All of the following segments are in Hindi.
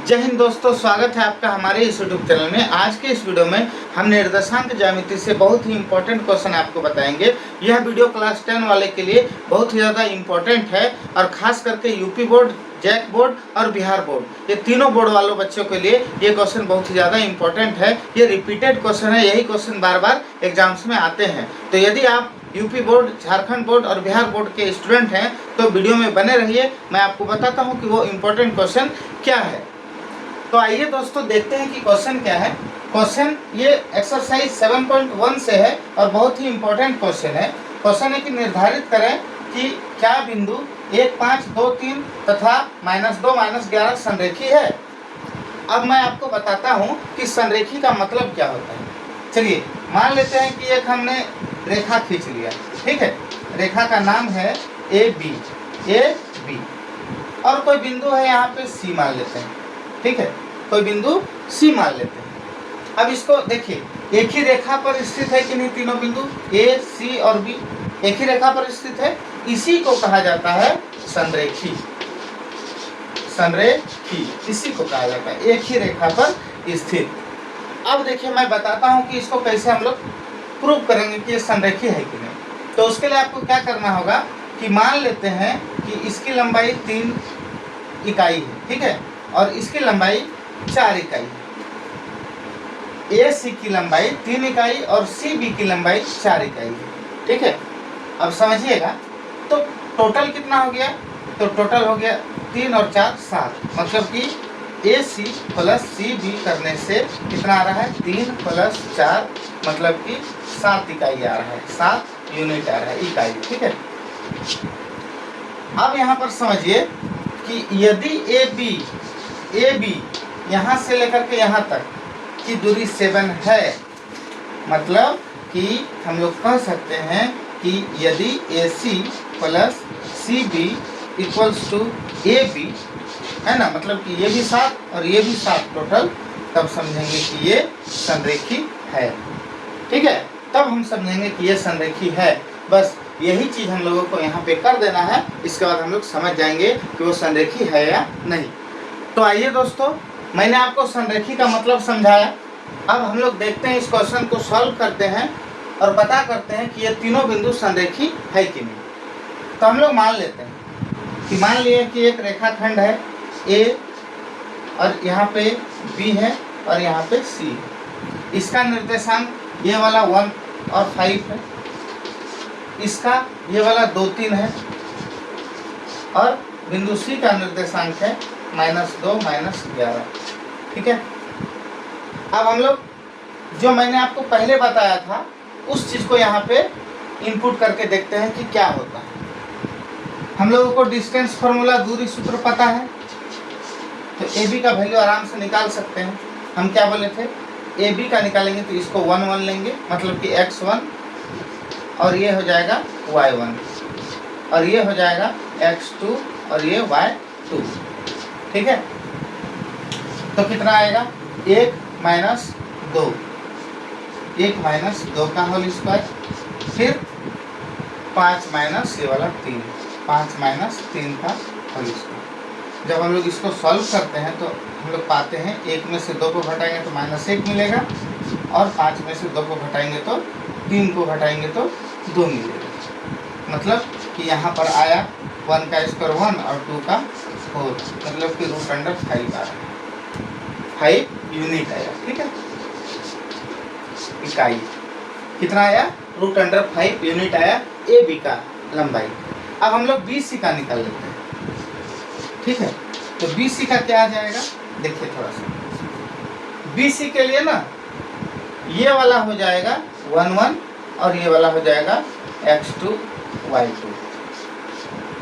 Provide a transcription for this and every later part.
जय हिंद दोस्तों, स्वागत है आपका हमारे इस यूट्यूब चैनल में। आज के इस वीडियो में हम निर्देशांक ज्यामिति से बहुत ही इंपॉर्टेंट क्वेश्चन आपको बताएंगे। यह वीडियो क्लास 10 वाले के लिए बहुत ही ज़्यादा इंपॉर्टेंट है और खास करके यूपी बोर्ड, जैक बोर्ड और बिहार बोर्ड, ये तीनों बोर्ड वालों बच्चों के लिए ये क्वेश्चन बहुत ही ज़्यादा इंपॉर्टेंट है। ये रिपीटेड क्वेश्चन है, यही क्वेश्चन बार बार एग्जाम्स में आते हैं। तो यदि आप यूपी बोर्ड, झारखंड बोर्ड और बिहार बोर्ड के स्टूडेंट हैं तो वीडियो में बने रहिए। मैं आपको बताता हूँ कि वो इम्पोर्टेंट क्वेश्चन क्या है। तो आइए दोस्तों देखते हैं कि क्वेश्चन क्या है। क्वेश्चन ये एक्सरसाइज 7.1 से है और बहुत ही इंपॉर्टेंट क्वेश्चन है। क्वेश्चन है कि निर्धारित करें कि क्या बिंदु 1, 5, 2, 3 तथा -2, -11 संरेखी है। अब मैं आपको बताता हूँ कि संरेखी का मतलब क्या होता है। चलिए मान लेते हैं कि एक हमने रेखा खींच लिया, ठीक है। रेखा का नाम है ए बी और कोई बिंदु है यहाँ पे सी मान लेते हैं, ठीक है। कोई बिंदु सी मान लेते हैं। अब इसको देखिए, एक ही रेखा पर स्थित है कि नहीं, तीनों बिंदु ए, सी और बी एक ही रेखा पर स्थित है। इसी को कहा जाता है संरेखी। संरेखी इसी को कहा जाता है, एक ही रेखा पर स्थित। अब देखिए मैं बताता हूँ कि इसको कैसे हम लोग प्रूव करेंगे कि ये संरेखी है कि नहीं। तो उसके लिए आपको क्या करना होगा कि मान लेते हैं कि इसकी लंबाई 3 इकाई है, ठीक है, और इसकी लंबाई 4 इकाई है। ए सी की लंबाई 3 इकाई और सी बी की लंबाई 4 इकाई है, ठीक है। अब समझिएगा, तो टोटल कितना हो गया? तो टोटल हो गया 3 और 4 7, मतलब कि ए सी प्लस सी बी करने से कितना आ रहा है? 3 + 4 मतलब कि 7 इकाई आ रहा है, 7 यूनिट आ रहा है, इकाई, ठीक है। अब यहाँ पर समझिए कि यदि ए बी यहाँ से लेकर के यहाँ तक की दूरी 7 है, मतलब कि हम लोग कह सकते हैं कि यदि A C plus C B equals to A B है ना, मतलब कि ये भी 7 और ये भी 7 टोटल, तब समझेंगे कि ये संरेखी है, ठीक है। तब हम समझेंगे कि ये संरेखी है। बस यही चीज़ हम लोगों को यहाँ पे कर देना है। इसके बाद हम लोग समझ जाएंगे कि वो संरेखी है या नहीं। तो आइए दोस्तों, मैंने आपको संरेखी का मतलब समझाया। अब हम लोग देखते हैं, इस क्वेश्चन को सॉल्व करते हैं और पता करते हैं कि ये तीनों बिंदु संरेखी है कि नहीं। तो हम लोग मान लेते हैं कि मान लिए कि एक रेखाखंड है ए और यहाँ पे बी है और यहाँ पे सी है। इसका निर्देशांक ये वाला 1 और 5 है, इसका ये वाला 2, 3 है और बिंदु सी का निर्देशांक है -2, -11, ठीक है। अब हम लोग जो मैंने आपको पहले बताया था उस चीज़ को यहाँ पे इनपुट करके देखते हैं कि क्या होता है। हम लोगों को डिस्टेंस फार्मूला, दूरी सूत्र पता है, तो ए बी का वैल्यू आराम से निकाल सकते हैं। हम क्या बोले थे? ए बी का निकालेंगे तो इसको 1, 1 लेंगे, मतलब कि x1 और ये हो जाएगा y1 और ये हो जाएगा x2 और ये y2, ठीक है। तो कितना आएगा? 1 - 2, 1 - 2 का होल स्क्वायर, फिर 5 - ये वाला 3, 5 - 3 का होल स्क्वायर। जब हम लोग इसको सॉल्व करते हैं तो हम लोग पाते हैं 1 में से 2 को घटाएंगे तो -1 मिलेगा और 5 में से 2 को घटाएंगे तो 3 को घटाएंगे तो 2 मिलेगा। मतलब कि यहाँ पर आया 1 का स्क्वायर 1 और 2 का 4, मतलब कि √5 आ रहा है, 5 यूनिट आया, ठीक है। इकाई कितना आया? √5 यूनिट आया ए बी का लंबाई। अब हम लोग बी सी का निकाल लेते हैं, ठीक है। तो बी सी का क्या आ जाएगा? देखिए थोड़ा सा, बी सी के लिए ना ये वाला हो जाएगा 1, 1 और ये वाला हो जाएगा x2, y2।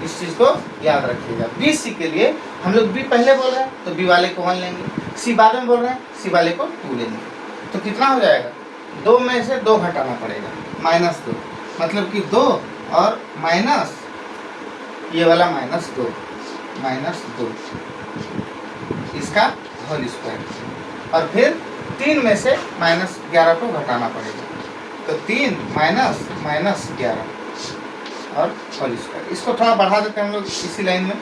इस चीज़ को याद रखिएगा। बी सी के लिए हम लोग बी पहले बोल रहे हैं तो बी वाले को 1 लेंगे, सी बाद में बोल रहे हैं सी वाले को 2 लेंगे। तो कितना हो जाएगा? 2 में से 2 घटाना पड़ेगा, -2, मतलब कि 2 और माइनस ये वाला -2, इसका होल स्क्वायर और फिर 3 में से -11 को घटाना पड़ेगा, तो 3 - 11 और होल स्क्वायर। इसको थोड़ा बढ़ा देते हैं हम लोग इसी लाइन में।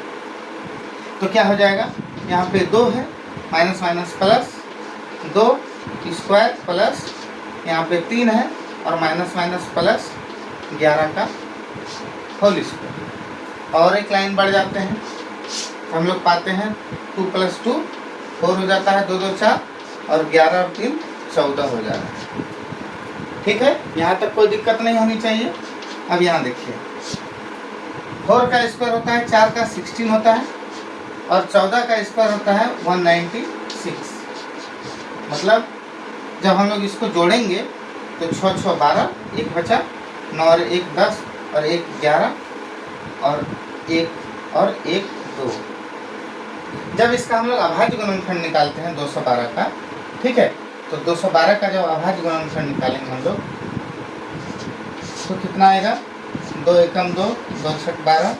तो क्या हो जाएगा? यहाँ पे 2 है minus minus plus 2 square plus यहाँ पे 3 है और माइनस माइनस प्लस 11 का होल स्क्वायर। और एक लाइन बढ़ जाते हैं, हम लोग पाते हैं 2 + 2 4 हो जाता है, 2 2 4 और 11 और 3 14 हो जा रहा है। ठीक है, यहाँ तक कोई दिक्कत नहीं होनी चाहिए। अब यहाँ देखिए 4 का स्क्वायर होता है 4 का 16 होता है और 14 का स्क्वायर होता है 196। मतलब जब हम लोग इसको जोड़ेंगे तो 6 6 12, 1 बचा, 9 और 1 10 और 1 11 और 1 2। जब इसका हम लोग अभाज्य गुणनखंड निकालते हैं 212 का, ठीक है, तो 212 का जब अभाज्य गुणनखंड निकालेंगे हम लोग तो कितना आएगा, 2 एकम 2, 2 छठ 12,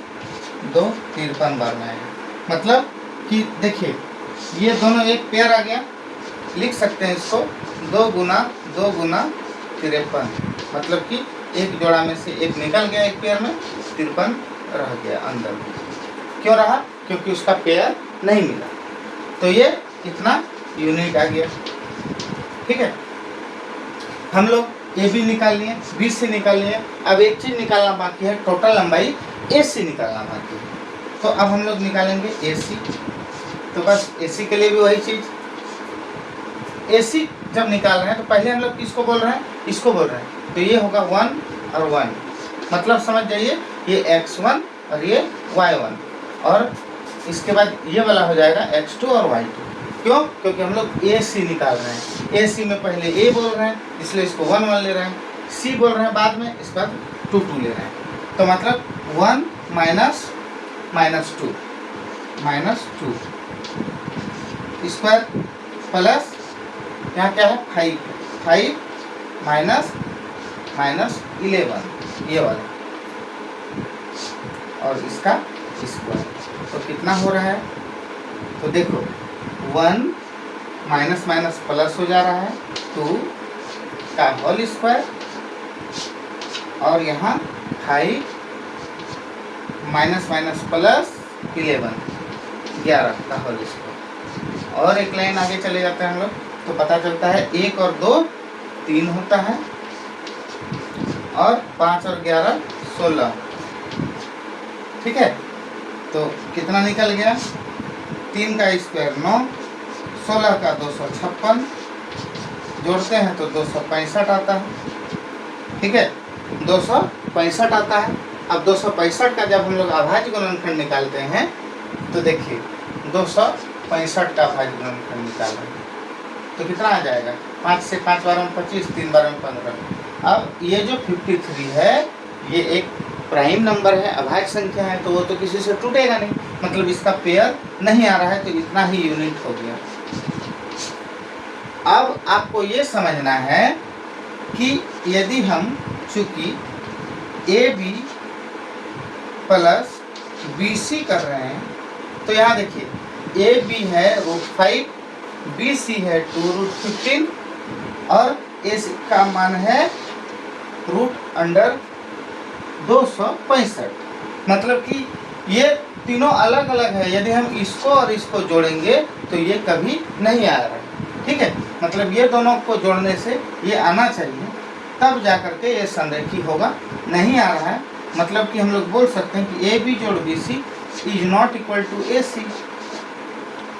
2 53 बार में आएगा। मतलब कि देखिए ये दोनों एक पेयर आ गया, लिख सकते हैं इसको 2 गुना 53। मतलब कि एक जोड़ा में से एक निकल गया, एक पेयर में 53 रह गया अंदर में। क्यों रहा? क्योंकि उसका पेयर नहीं मिला। तो ये कितना यूनिट आ गया। ठीक है, हम लोग ए बी निकाल लिए, बी सी निकाल लिए। अब एक चीज़ निकालना बाकी है, टोटल लंबाई ए सी निकालना बाकी है। तो अब हम लोग निकालेंगे ए सी। तो बस ए सी के लिए भी वही चीज़, ए सी जब निकाल रहे हैं तो पहले हम लोग किसको बोल रहे हैं, इसको बोल रहे हैं। तो ये होगा 1 और 1, मतलब समझ जाइए ये x1 और ये y1 और इसके बाद ये वाला हो जाएगा x2 और y2। क्यों? क्योंकि हम लोग ए सी निकाल रहे हैं। ए सी में पहले ए बोल रहे हैं इसलिए इसको 1 1 ले रहे हैं, सी बोल रहे हैं बाद में, इस पर 2 2 ले रहे हैं। तो मतलब 1 माइनस माइनस 2 स्क्वायर प्लस यहाँ क्या है 5 माइनस माइनस 11 ये वाला और इसका स्क्वायर। तो कितना हो रहा है? तो देखो 1 माइनस माइनस प्लस हो जा रहा है 2 का होल स्क्वायर और यहाँ 5 माइनस माइनस प्लस 11 का होल स्क्वायर। और एक लाइन आगे चले जाते हैं हम लोग तो पता चलता है 1 और 2 3 होता है और 5 और 11 16। ठीक है, तो कितना निकल गया? 3 का स्क्वायर 9, 16 का 256, जोड़ते हैं तो 265 आता है। ठीक है, 265 आता है। अब 265 का जब हम लोग अभाज्य गुणनखंड निकालते हैं तो देखिए 265 का अभाज्य गुणनखंड निकाल रहे हैं तो कितना आ जाएगा? 5 से 5 बार में 25, 3 बार में 15। अब ये जो 53 है ये एक प्राइम नंबर है, अभाज्य संख्या है, तो वो तो किसी से टूटेगा नहीं, मतलब इसका पेयर नहीं आ रहा है, तो इतना ही यूनिट हो गया। अब आपको ये समझना है कि यदि हम चूंकि A B plus B C कर रहे हैं तो यहाँ देखिए ए बी है √5, बी सी है 2√15 और ए सी का मान है √265। मतलब कि ये तीनों अलग अलग है, यदि हम इसको और इसको जोड़ेंगे तो ये कभी नहीं आ रहा है। ठीक है, मतलब ये दोनों को जोड़ने से ये आना चाहिए तब जा करके ये संरेखी होगा, नहीं आ रहा है। मतलब कि हम लोग बोल सकते हैं कि ए बी जोड़ B C is not equal to A C,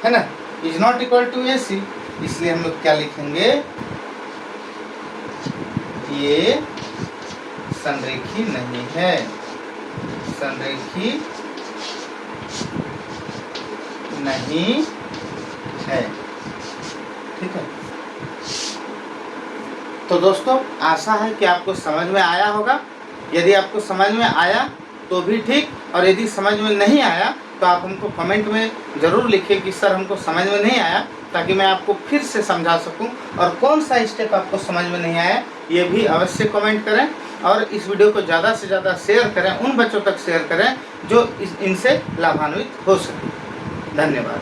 है ना, is not equal to A C. इसलिए हम लोग क्या लिखेंगे, ये संरेखी नहीं है, संरेखी नहीं है। ठीक है, तो दोस्तों आशा है कि आपको समझ में आया होगा। यदि आपको समझ में आया तो भी ठीक, और यदि समझ में नहीं आया तो आप हमको कमेंट में ज़रूर लिखिए कि सर हमको समझ में नहीं आया, ताकि मैं आपको फिर से समझा सकूं। और कौन सा स्टेप आपको समझ में नहीं आया ये भी अवश्य कमेंट करें, और इस वीडियो को ज़्यादा से ज़्यादा शेयर करें, उन बच्चों तक शेयर करें जो इनसे लाभान्वित हो सके। धन्यवाद।